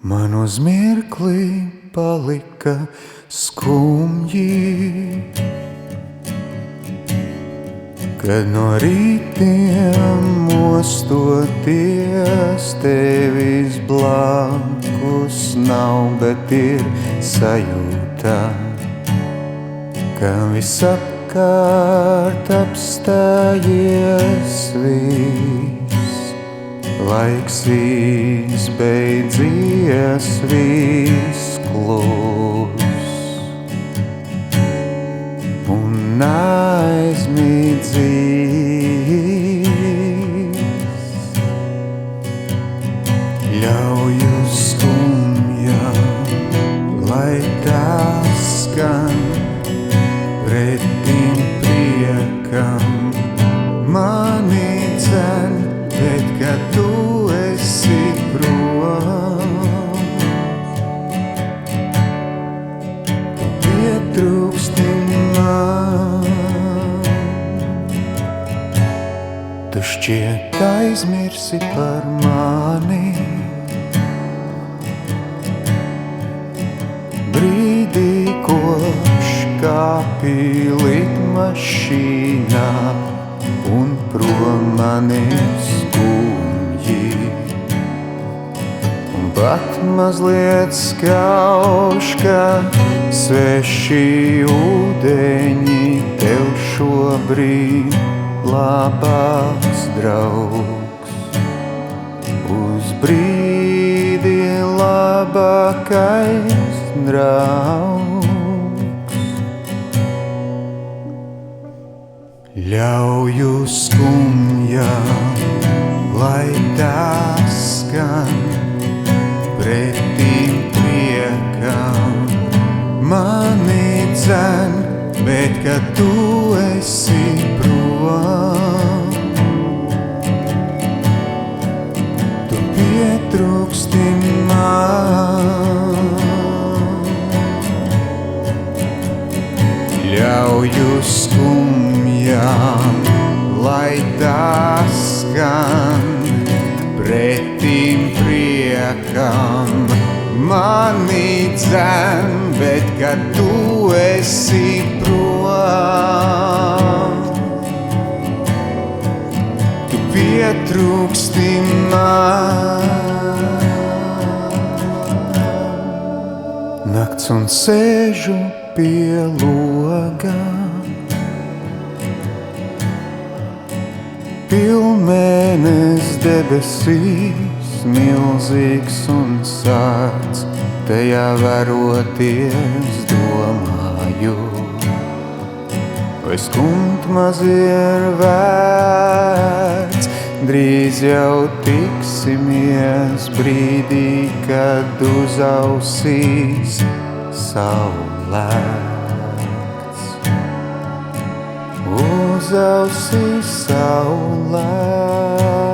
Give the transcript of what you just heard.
Man uz mirkli palika skumji, kad no rītiem mostoties tevis blakus nav, bet ir sajūta, ka visapkārt apstājies viss, laiks viss beidzies, viss klus un aizmidzīs. Ļauju skumjām, lai tās skan pretim priekam, mani dzen, bet kad tu esi prom, tu pietrūksti man. Tu šķiet aizmirsi par mani, brīdī, kopš kāpi lidmašīnā un prom mani skumji, un pat mazliet skauž, ka sveši ūdeņi tev šobrīd labāks draugs. Uz brīdi labākais draugs. Ļauju skumjām, lai tās skan pretim priekam, mani dzen, bet kad tu esi prom, tu pietrūksti man. Ļauju skumjām, lai tās skan pretim priekam, mani dzen, bet kad tu esi prom, tu pietrūksti man. Nakts un sēžu pie loga, pilnmēnes debesīs, milzīgs un sārts, tajā veroties domāju, vai skumt maz ir vērts, drīz jau tiksimies brīdī, kad uz ausīs saulēkts. Uz ausīs saulēkts.